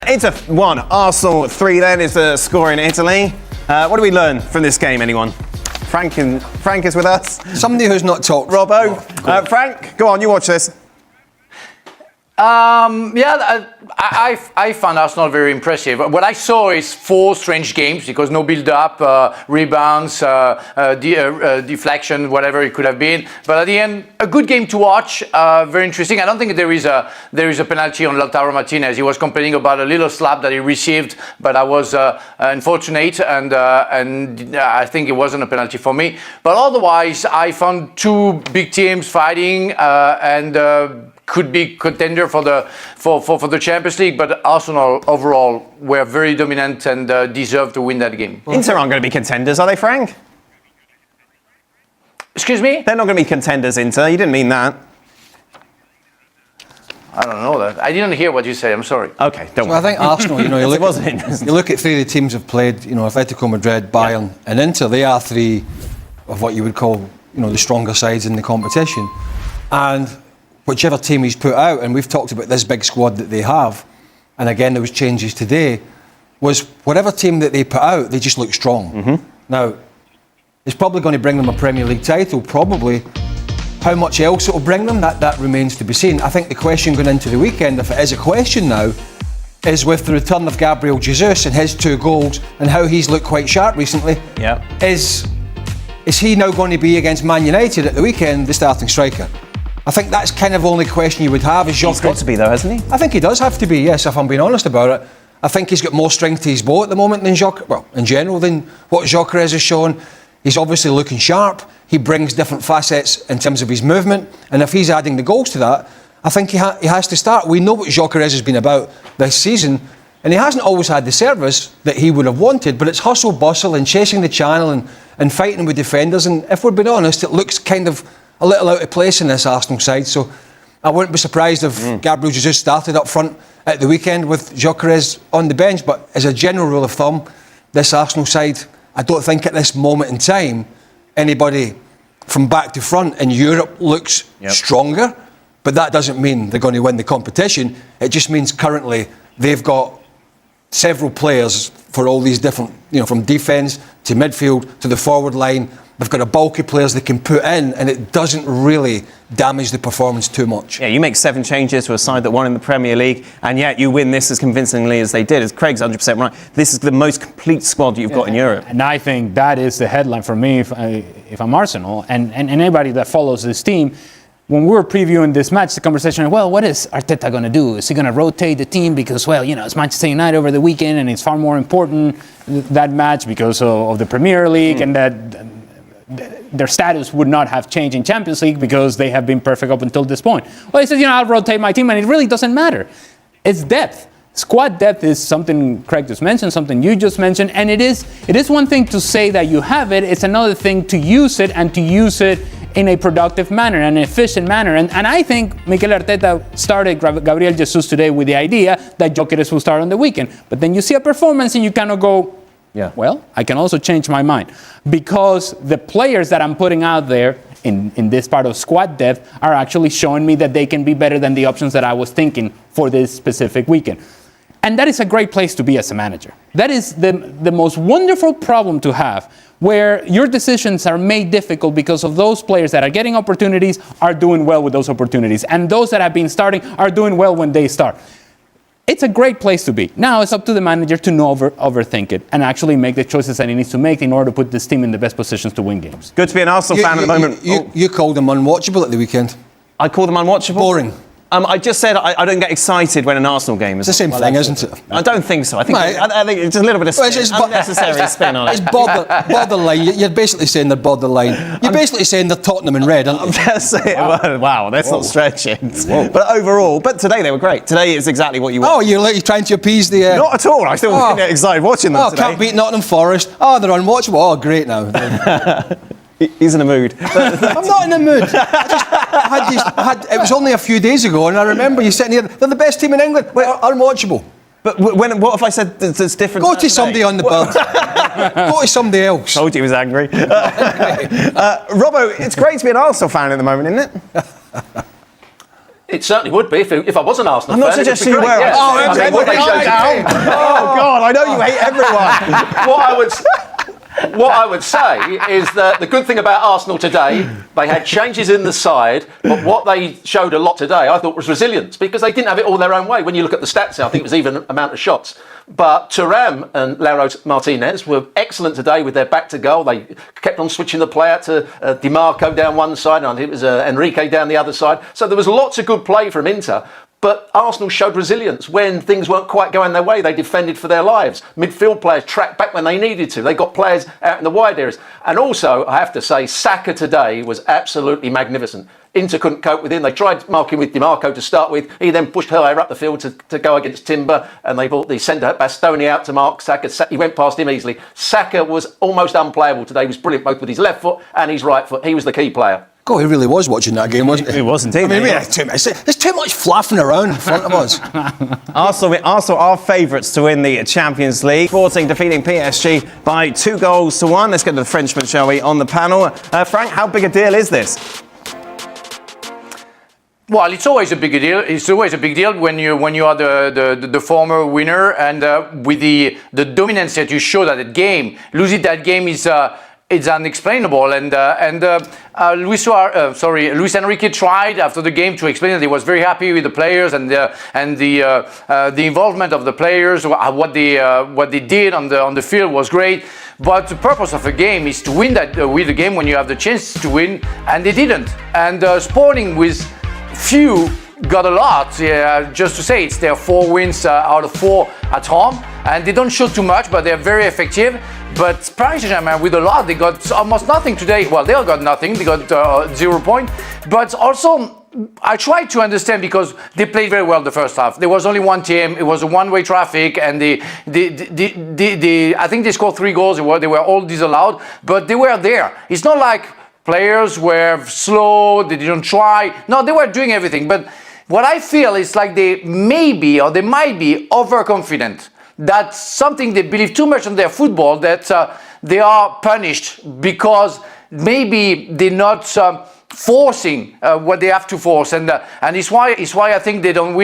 Inter 1, Arsenal 3 then is the score in Italy. What do we learn from this game, anyone? Frank is with us. Somebody who's not talked. Robbo. Frank, go on, you watch this. I found Arsenal very impressive. What I saw is 4 strange games because no build-up, rebounds, deflection, whatever it could have been. But at the end, a good game to watch. Very interesting. I don't think there is a penalty on Lautaro Martinez. He was complaining about a little slap that he received, but I was unfortunate, and I think it wasn't a penalty for me. But otherwise, I found 2 big teams fighting and. Could be contender for the Champions League, but Arsenal overall were very dominant and deserved to win that game. Inter aren't going to be contenders, are they, Frank? Excuse me? They're not going to be contenders, Inter. You didn't mean that. I don't know that. I didn't hear what you said. I'm sorry. Okay, don't worry. I think Arsenal, you look at, you look at 3 of the teams have played, Atletico Madrid, Bayern, and Inter. They are 3 of what you would call, the stronger sides in the competition. And whichever team he's put out, and we've talked about this big squad that they have, and again there was changes today, was whatever team that they put out, they just look strong. Mm-hmm. Now, it's probably going to bring them a Premier League title, probably. How much else it will bring them, that remains to be seen. I think the question going into the weekend, if it is a question now, is with the return of Gabriel Jesus and his 2 goals and how he's looked quite sharp recently, is he now going to be against Man United at the weekend, the starting striker? I think that's kind of the only question you would have. Is He's got to be though, hasn't he? I think he does have to be, yes, if I'm being honest about it. I think he's got more strength to his bow at the moment than in general, than what Gyökeres has shown. He's obviously looking sharp. He brings different facets in terms of his movement. And if he's adding the goals to that, I think he has to start. We know what Gyökeres has been about this season. And he hasn't always had the service that he would have wanted, but it's hustle, bustle and chasing the channel and fighting with defenders. And if we're being honest, it looks kind of a little out of place in this Arsenal side, so I wouldn't be surprised if Gabriel Jesus started up front at the weekend with Gyökeres on the bench. But as a general rule of thumb, this Arsenal side, I don't think at this moment in time anybody from back to front in Europe looks stronger, but that doesn't mean they're going to win the competition. It just means currently they've got several players for all these different, from defence to midfield to the forward line. They've got a bulk of players they can put in, and it doesn't really damage the performance too much. Yeah, you make 7 changes to a side that won in the Premier League, and yet you win this as convincingly as they did. As Craig's 100% right, this is the most complete squad you've got in Europe. And I think that is the headline for me if I'm Arsenal and anybody that follows this team. When we were previewing this match, the conversation, what is Arteta going to do? Is he going to rotate the team? Because, it's Manchester United over the weekend, and it's far more important, that match, because of the Premier League, and that their status would not have changed in Champions League because they have been perfect up until this point. Well, he says, I'll rotate my team, and it really doesn't matter. It's depth. Squad depth is something Craig just mentioned, something you just mentioned, and it is one thing to say that you have it, it's another thing to use it, and to use it in a productive manner, an efficient manner. And I think Mikel Arteta started Gabriel Jesus today with the idea that Gyökeres will start on the weekend. But then you see a performance and you kind of go, well, I can also change my mind. Because the players that I'm putting out there in this part of squad depth are actually showing me that they can be better than the options that I was thinking for this specific weekend. And that is a great place to be as a manager. That is the most wonderful problem to have, where your decisions are made difficult because of those players that are getting opportunities are doing well with those opportunities. And those that have been starting are doing well when they start. It's a great place to be. Now it's up to the manager to not overthink it and actually make the choices that he needs to make in order to put this team in the best positions to win games. Good to be an Arsenal fan at the moment. You called them unwatchable at the weekend. I call them unwatchable? Boring. I just said I don't get excited when an Arsenal game is. It's the same thing, isn't it? I don't think so. I think it's a little bit of unnecessary spin on it. It's borderline. You're basically saying they're borderline. You're basically saying they're Tottenham in red, aren't you? I'm just saying, wow, that's not stretching. But overall, today they were great. Today is exactly what you want. Oh, you're trying to appease the... Not at all. I still get excited watching them today. Can't beat Nottingham Forest. Oh, they're unwatchable. Oh, great now. He's in a mood. I'm not in a mood. It was only a few days ago, and I remember you sitting here. They're the best team in England. Unwatchable. But what if I said it's different? Go to somebody on the bird. Go to somebody else. Told you he was angry. Robbo, it's great to be an Arsenal fan at the moment, isn't it? It certainly would be if I was an Arsenal I'm fan. not suggesting you were. Yeah. Oh, I mean, what they showed today- Oh, God, I know you hate everyone. What I would say is that the good thing about Arsenal today, they had changes in the side, but what they showed a lot today, I thought, was resilience, because they didn't have it all their own way. When you look at the stats, I think it was even amount of shots. But Thuram and Lauro Martinez were excellent today with their back to goal. They kept on switching the play out to Di Marco down one side, and it was Enrique down the other side. So there was lots of good play from Inter. But Arsenal showed resilience when things weren't quite going their way. They defended for their lives. Midfield players tracked back when they needed to. They got players out in the wide areas. And also, I have to say, Saka today was absolutely magnificent. Inter couldn't cope with him. They tried marking with Di Marco to start with. He then pushed higher up the field to go against Timber, and they brought the centre Bastoni out to mark Saka. He went past him easily. Saka was almost unplayable today. He was brilliant both with his left foot and his right foot. He was the key player. God, he really was watching that game, wasn't he? He wasn't, I mean, there's too much fluffing around in front of us. Arsenal are favourites to win the Champions League. Sporting defeating PSG by 2-1. Let's get to the Frenchman, shall we, on the panel. Frank, how big a deal is this? Well, it's always a big deal. It's always a big deal when you are the former winner, and with the dominance that you showed at that game. Losing that game is it's unexplainable. Luis Enrique tried after the game to explain that he was very happy with the players and the involvement of the players. What they did on the field was great. But the purpose of a game is to win the game when you have the chance to win, and they didn't. And Sporting with few got a lot. Just to say, it's their 4 wins out of 4 at home, and they don't show too much, but they're very effective. But Paris Saint-Germain with a lot, they got almost nothing today. Well, they all got nothing. They got 0 point. But also, I tried to understand, because they played very well the first half. There was only one team. It was a one-way traffic, and I think they scored 3 goals. They were all disallowed, but they were there. It's not like players were slow, they didn't try. No, they were doing everything. But what I feel is like they might be overconfident. That's something they believe too much in their football, that they are punished because maybe they're not forcing what they have to force, and it's why I think they didn't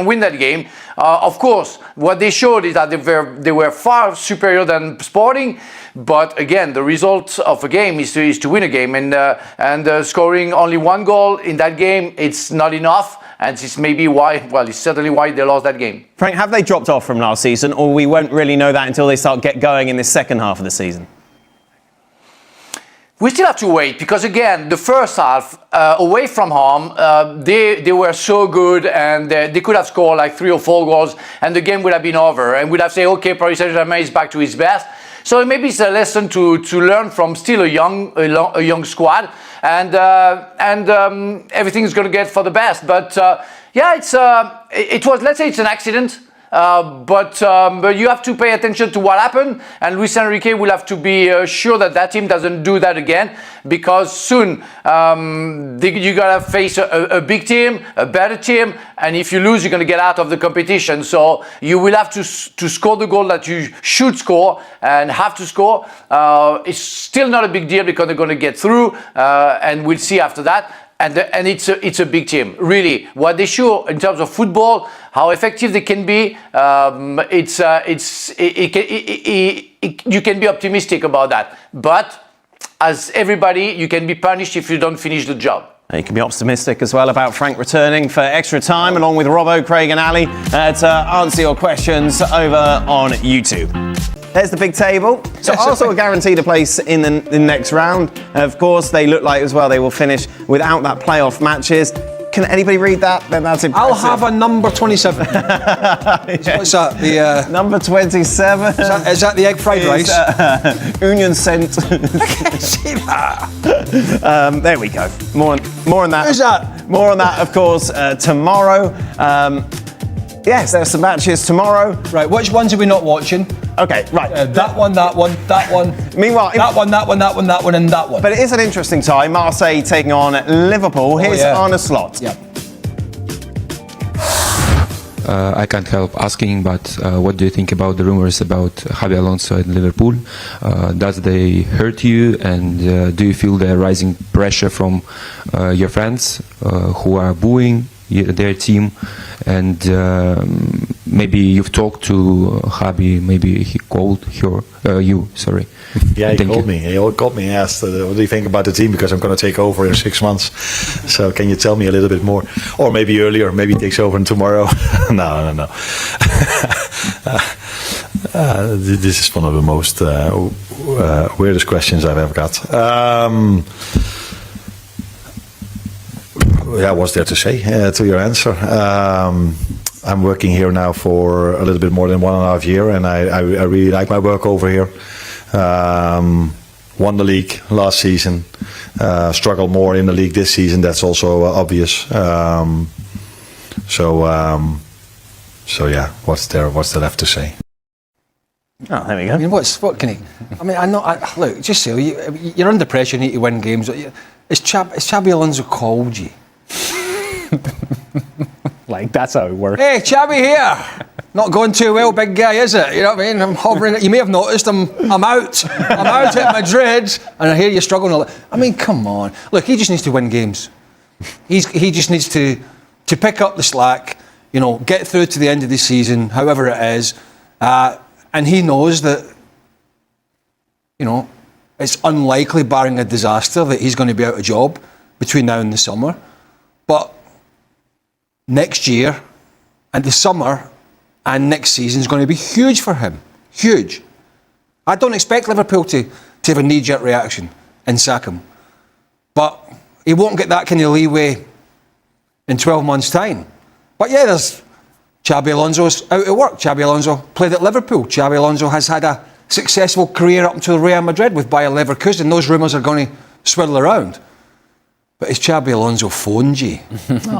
win that game. Of course, what they showed is that they were far superior than Sporting, but again, the result of a game is to win a game, and scoring only 1 goal in that game, it's not enough. And it's maybe why, well, it's certainly why they lost that game. Frank, have they dropped off from last season, or we won't really know that until they start get going in the second half of the season? We still have to wait, because again, the first half away from home, they were so good, and they could have scored like 3 or 4 goals, and the game would have been over, and we'd have said, okay, Paris Saint-Germain is back to his best. So maybe it's a lesson to learn from still a young squad, and everything is going to get for the best. But it was, let's say, it's an accident. But you have to pay attention to what happened, and Luis Enrique will have to be sure that team doesn't do that again, because soon you gotta face a big team, a better team, and if you lose, you're gonna get out of the competition. So you will have to score the goal that you should score and have to score. It's still not a big deal, because they're gonna get through, and we'll see after that. And it's a big team, really. What they show in terms of football, how effective they can be, you can be optimistic about that. But as everybody, you can be punished if you don't finish the job. You can be optimistic as well about Frank returning for extra time, along with Robbo, Craig and Ali, to answer your questions over on YouTube. There's the big table. So Arsenal are guaranteed a place in the next round. Of course, they look like as well they will finish without that playoff matches. Can anybody read that? Then that's impressive. I'll have a number 27. What's that? The number 27. Is that the egg fried rice? Union scent. There we go. More on that. Who's that? More on that, of course, tomorrow. Yes, there's some matches tomorrow. Right, which ones are we not watching? Okay, right. That one. Meanwhile, that one, and that one. But it is an interesting time. Marseille taking on Liverpool. Here's Arne Slot. Yeah. I can't help asking, but what do you think about the rumors about Xabi Alonso at Liverpool? Does they hurt you, and do you feel the rising pressure from your fans who are booing their team, and maybe you've talked to Javi. Maybe he called you. Sorry. Yeah, he Thank called you. me. He called me and asked, what do you think about the team? Because I'm going to take over in 6 months. So can you tell me a little bit more? Or maybe earlier, maybe he takes over tomorrow. No. This is one of the most weirdest questions I've ever got. What's there to say to your answer? I'm working here now for a little bit more than 1.5 years, and I really like my work over here. Won the league last season, struggled more in the league this season. That's also obvious. So yeah, what's there left to say? Oh, there we go. I mean, what can he? I mean, look, just say you're under pressure. You need to win games. Has Xabi Alonso called you? Like, that's how it works. Hey, Xabi here. Not going too well, big guy, is it? You know what I mean? I'm hovering. You may have noticed I'm out. I'm out at Madrid, and I hear you're struggling a lot. I mean, come on. Look, he just needs to win games. He just needs to pick up the slack. You know, get through to the end of the season, however it is, and he knows that. You know, it's unlikely, barring a disaster, that he's going to be out of job between now and the summer. But next year and the summer and next season is going to be huge for him. Huge. I don't expect Liverpool to have a knee-jerk reaction and sack him. But he won't get that kind of leeway in 12 months' time. But yeah, there's Xabi Alonso's out of work. Xabi Alonso played at Liverpool. Xabi Alonso has had a successful career up until Real Madrid with Bayer Leverkusen. Those rumours are going to swirl around. But has Xabi Alonso phoned you?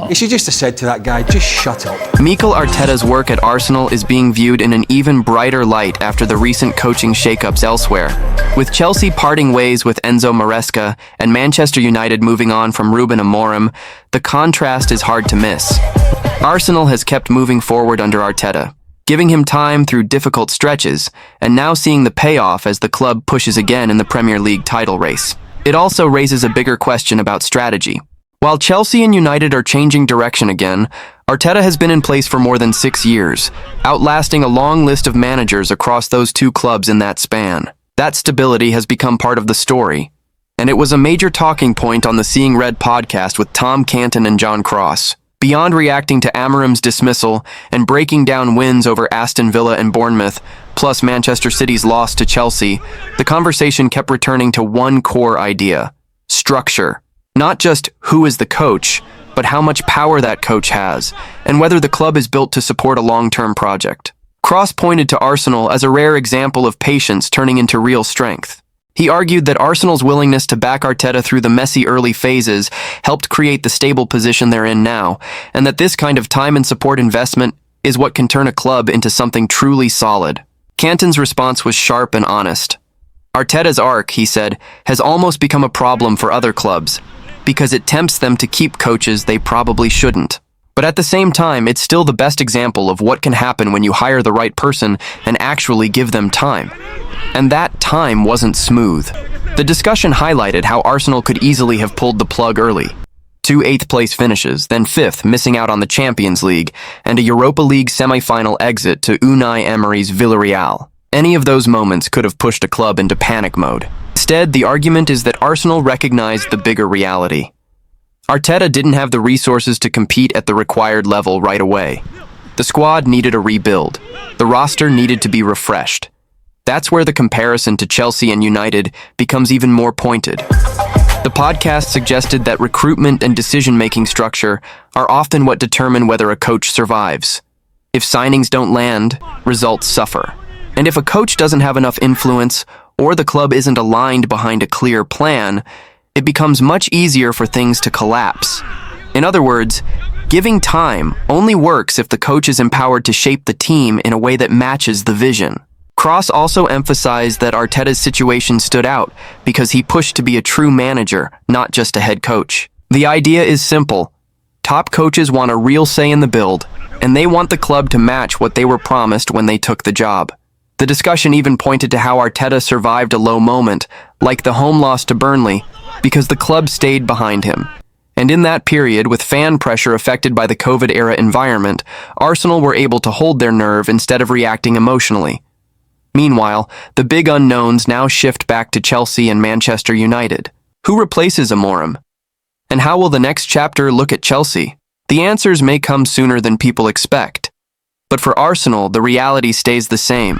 He should just have said to that guy, just shut up. Mikel Arteta's work at Arsenal is being viewed in an even brighter light after the recent coaching shakeups elsewhere. With Chelsea parting ways with Enzo Maresca and Manchester United moving on from Ruben Amorim, the contrast is hard to miss. Arsenal has kept moving forward under Arteta, giving him time through difficult stretches, and now seeing the payoff as the club pushes again in the Premier League title race. It also raises a bigger question about strategy. While Chelsea and United are changing direction again, Arteta has been in place for more than 6 years, outlasting a long list of managers across those two clubs in that span. That stability has become part of the story, and it was a major talking point on the Seeing Red podcast with Tom Canton and John Cross. Beyond reacting to Amorim's dismissal and breaking down wins over Aston Villa and Bournemouth, plus Manchester City's loss to Chelsea, the conversation kept returning to one core idea: structure. Not just who is the coach, but how much power that coach has, and whether the club is built to support a long-term project. Cross pointed to Arsenal as a rare example of patience turning into real strength. He argued that Arsenal's willingness to back Arteta through the messy early phases helped create the stable position they're in now, and that this kind of time and support investment is what can turn a club into something truly solid. Canton's response was sharp and honest. Arteta's arc, he said, has almost become a problem for other clubs, because it tempts them to keep coaches they probably shouldn't. But at the same time, it's still the best example of what can happen when you hire the right person and actually give them time. And that time wasn't smooth. The discussion highlighted how Arsenal could easily have pulled the plug early. 2 8th-place finishes, then 5th, missing out on the Champions League, and a Europa League semi-final exit to Unai Emery's Villarreal. Any of those moments could have pushed a club into panic mode. Instead, the argument is that Arsenal recognized the bigger reality. Arteta didn't have the resources to compete at the required level right away. The squad needed a rebuild. The roster needed to be refreshed. That's where the comparison to Chelsea and United becomes even more pointed. The podcast suggested that recruitment and decision-making structure are often what determine whether a coach survives. If signings don't land, results suffer. And if a coach doesn't have enough influence, or the club isn't aligned behind a clear plan, it becomes much easier for things to collapse. In other words, giving time only works if the coach is empowered to shape the team in a way that matches the vision. Cross also emphasized that Arteta's situation stood out because he pushed to be a true manager, not just a head coach. The idea is simple. Top coaches want a real say in the build, and they want the club to match what they were promised when they took the job. The discussion even pointed to how Arteta survived a low moment, like the home loss to Burnley, because the club stayed behind him. And in that period, with fan pressure affected by the COVID-era environment, Arsenal were able to hold their nerve instead of reacting emotionally. Meanwhile, the big unknowns now shift back to Chelsea and Manchester United. Who replaces Amorim? And how will the next chapter look at Chelsea? The answers may come sooner than people expect. But for Arsenal, the reality stays the same.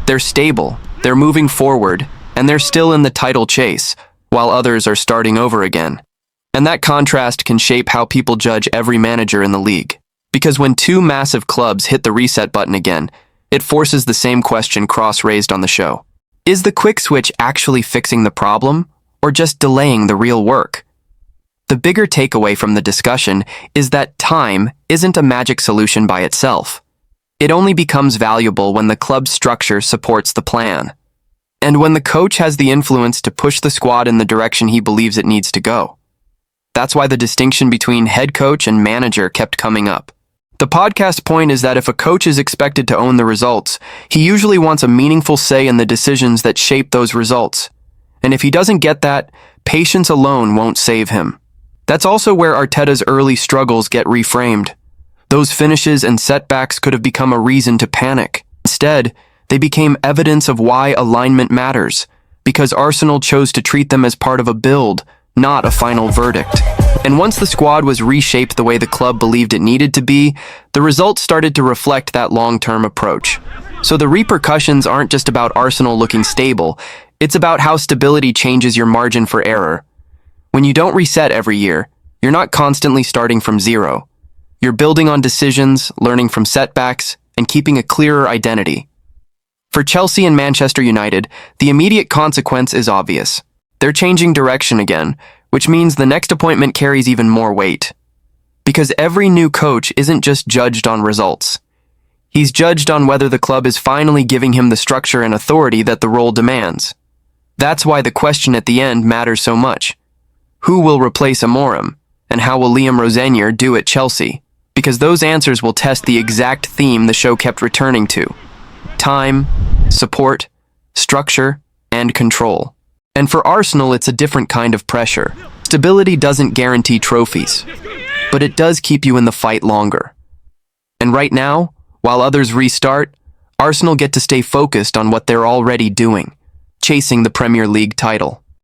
They're stable, they're moving forward, and they're still in the title chase, while others are starting over again. And that contrast can shape how people judge every manager in the league. Because when two massive clubs hit the reset button again, it forces the same question Cross raised on the show. Is the quick switch actually fixing the problem, or just delaying the real work? The bigger takeaway from the discussion is that time isn't a magic solution by itself. It only becomes valuable when the club's structure supports the plan. And when the coach has the influence to push the squad in the direction he believes it needs to go. That's why the distinction between head coach and manager kept coming up. The podcast point is that if a coach is expected to own the results, he usually wants a meaningful say in the decisions that shape those results. And if he doesn't get that, patience alone won't save him. That's also where Arteta's early struggles get reframed. Those finishes and setbacks could have become a reason to panic. Instead, they became evidence of why alignment matters, because Arsenal chose to treat them as part of a build, not a final verdict. And once the squad was reshaped the way the club believed it needed to be, the results started to reflect that long-term approach. So the repercussions aren't just about Arsenal looking stable, it's about how stability changes your margin for error. When you don't reset every year, you're not constantly starting from zero. You're building on decisions, learning from setbacks, and keeping a clearer identity. For Chelsea and Manchester United, the immediate consequence is obvious. They're changing direction again, which means the next appointment carries even more weight. Because every new coach isn't just judged on results. He's judged on whether the club is finally giving him the structure and authority that the role demands. That's why the question at the end matters so much. Who will replace Amorim? And how will Liam Rosenior do at Chelsea? Because those answers will test the exact theme the show kept returning to. Time, support, structure, and control. And for Arsenal, it's a different kind of pressure. Stability doesn't guarantee trophies, but it does keep you in the fight longer. And right now, while others restart, Arsenal get to stay focused on what they're already doing, chasing the Premier League title.